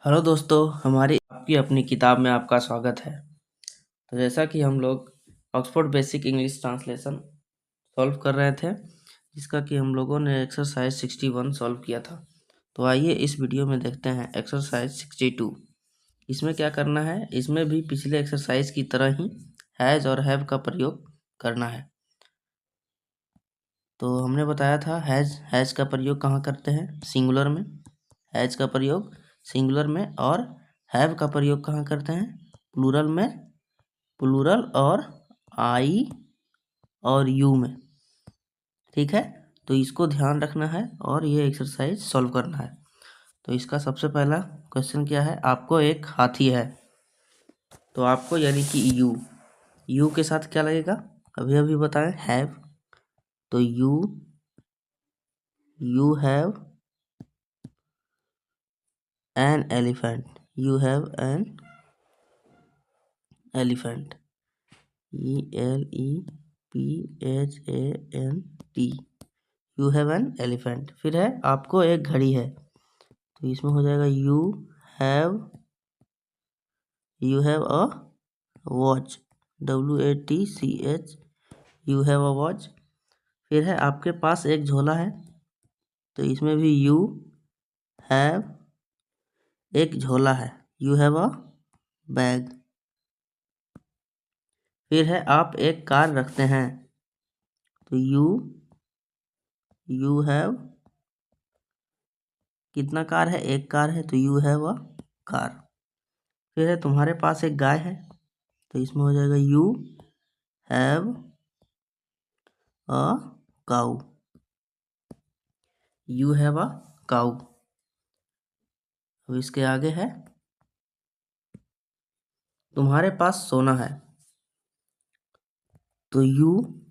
Hello दोस्तों, हमारी आपकी अपनी किताब में आपका स्वागत है। तो जैसा कि हम लोग Oxford basic English translation solve कर रहे थे, जिसका कि हम लोगों ने एक्सरसाइज 61 सॉल्व किया था। तो आइए इस वीडियो में देखते हैं एक्सरसाइज 62। इसमें क्या करना है, इसमें भी पिछले एक्सरसाइज की तरह ही हैज़ और हैव का प्रयोग करना है। तो हमने बताया था हैज़ का प्रयोग कहाँ करते हैं, सिंगुलर में। हैज़ का प्रयोग सिंगुलर में, और हैव का प्रयोग कहाँ करते हैं, प्लूरल में। प्लूरल और आई और यू में, ठीक है। तो इसको ध्यान रखना है और ये एक्सरसाइज सॉल्व करना है। तो इसका सबसे पहला क्वेश्चन क्या है, आपको एक हाथी है। तो आपको यानी कि यू के साथ क्या लगेगा, अभी अभी बताएं, हैव। तो you have an elephant. You have an elephant, ELEPHANT। You have an elephant. फिर है आपको एक घड़ी है, तो इसमें हो जाएगा have you have a watch, WATCH। You have a watch. फिर है आपके पास एक झोला है, तो इसमें भी यू हैव एक झोला है, यू हैव अ बैग। फिर है आप एक कार रखते हैं, तो यू हैव कितना कार है, एक कार है, तो यू हैव अ कार। फिर है तुम्हारे पास एक गाय है, तो इसमें हो जाएगा you have a cow. You have a cow. अब इसके आगे है तुम्हारे पास सोना है, तो यू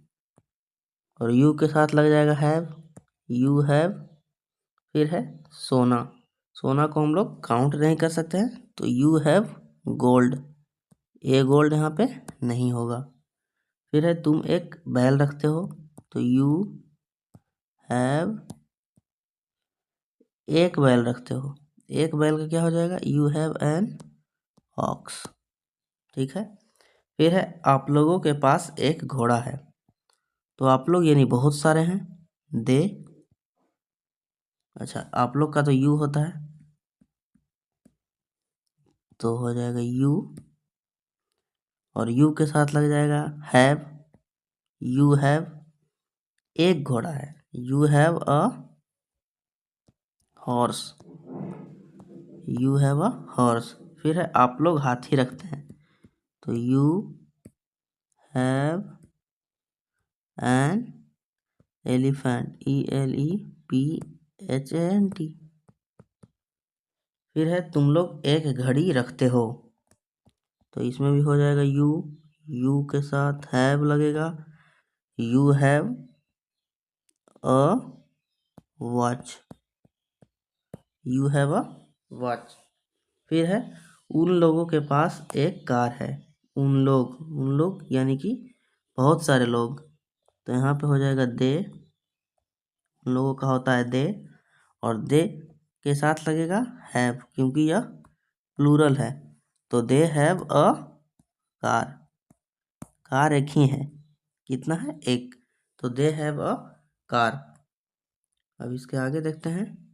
और यू के साथ लग जाएगा हैव। You have. फिर है सोना। सोना को हम लोग काउंट नहीं कर सकते हैं, तो यू हैव गोल्ड। ये गोल्ड यहाँ पे नहीं होगा। फिर है तुम एक बैल रखते हो, तो यू हैव एक बैल रखते हो। एक बैल का क्या हो जाएगा, यू हैव एन ऑक्स, ठीक है। फिर है आप लोगों के पास एक घोड़ा है, तो आप लोग यानी बहुत सारे हैं, दे। अच्छा, आप लोग का तो यू होता है, तो हो जाएगा यू, और यू के साथ लग जाएगा हैव। यू हैव एक घोड़ा है, you have a horse. You have a horse. फिर है आप लोग हाथी रखते हैं, तो you have an elephant, ELEPHANT। फिर है तुम लोग एक घड़ी रखते हो, तो इसमें भी हो जाएगा यू के साथ हैव लगेगा। You have a watch. You have a watch. फिर है उन लोगों के पास एक कार है। उन लोग यानी कि बहुत सारे लोग, तो यहाँ पे हो जाएगा दे। उन लोगों का होता है दे, और दे के साथ लगेगा हैव, क्योंकि यह प्लूरल है। तो they have a car. Car एक ही है, कितना है, एक। तो दे हैव अ कार। अब इसके आगे देखते हैं।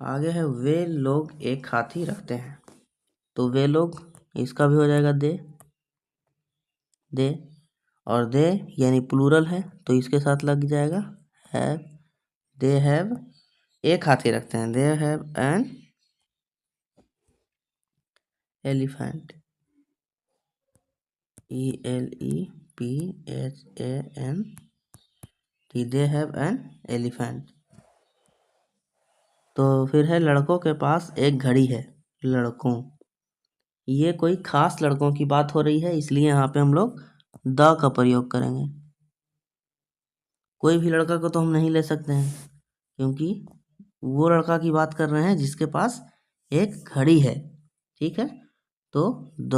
आगे है वे लोग एक हाथी रखते हैं, तो वे लोग, इसका भी हो जाएगा दे। और दे यानी प्लूरल है, तो इसके साथ लग जाएगा हैव। दे हैव एक हाथी रखते हैं, they have an elephant, ELEPHANT। They have an elephant. तो फिर है लड़कों के पास एक घड़ी है। लड़कों, ये कोई खास लड़कों की बात हो रही है, इसलिए यहाँ पे हम लोग द का प्रयोग करेंगे। कोई भी लड़का को तो हम नहीं ले सकते हैं, क्योंकि वो लड़का की बात कर रहे हैं जिसके पास एक घड़ी है, ठीक है। तो द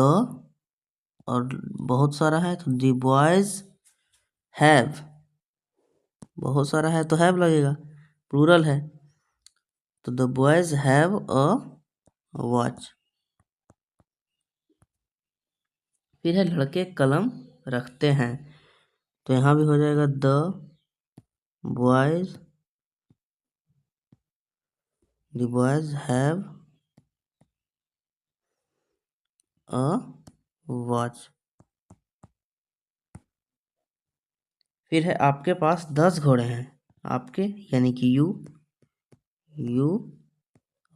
और बहुत सारा है, तो द बॉयज हैव, बहुत सारा है तो हैव लगेगा, प्लूरल है। तो the boys have a watch. फिर है लड़के कलम रखते हैं, तो यहाँ भी हो जाएगा the boys have a watch. फिर है आपके पास 10 घोड़े हैं, आपके यानी कि यू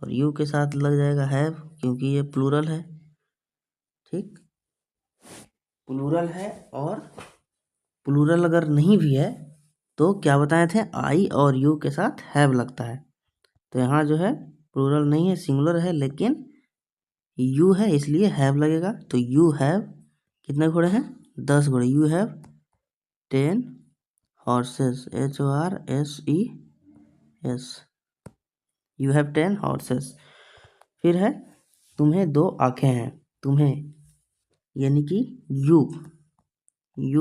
और यू के साथ लग जाएगा हैव, क्योंकि ये प्लूरल है। ठीक, प्लूरल है, और प्लूरल अगर नहीं भी है तो क्या बताए थे, आई और यू के साथ हैव लगता है। तो यहाँ जो है प्लूरल नहीं है, सिंगुलर है, लेकिन यू है इसलिए हैव लगेगा। तो यू हैव कितने घोड़े हैं, 10 घोड़े। You have 10 horses, HORSES, you have 10 horses. फिर है तुम्हें 2 आंखें हैं, तुम्हें यानी कि यू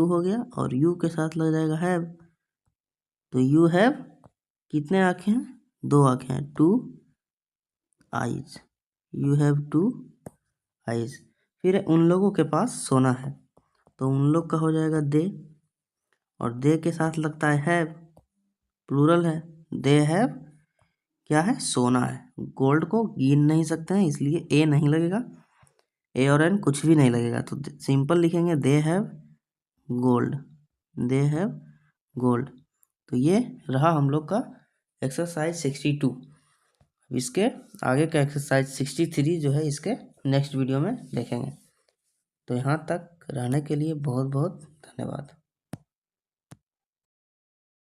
हो गया, और यू के साथ लग जाएगा हैव। तो यू हैव कितने आंखें हैं, 2 आंखें हैं, 2 आईज, यू हैव 2 आईज। फिर उन लोगों के पास सोना है, तो उन लोग का हो जाएगा दे, और दे के साथ लगता है हैव, प्लूरल है। दे हैव क्या है, सोना है। गोल्ड को गिन नहीं सकते हैं, इसलिए ए नहीं लगेगा, ए और एन कुछ भी नहीं लगेगा, तो सिंपल लिखेंगे they have gold, they have gold. तो ये रहा हम लोग का एक्सरसाइज 62। इसके आगे का एक्सरसाइज 63 जो है इसके नेक्स्ट वीडियो में देखेंगे। तो यहाँ तक रहने के लिए बहुत बहुत धन्यवाद।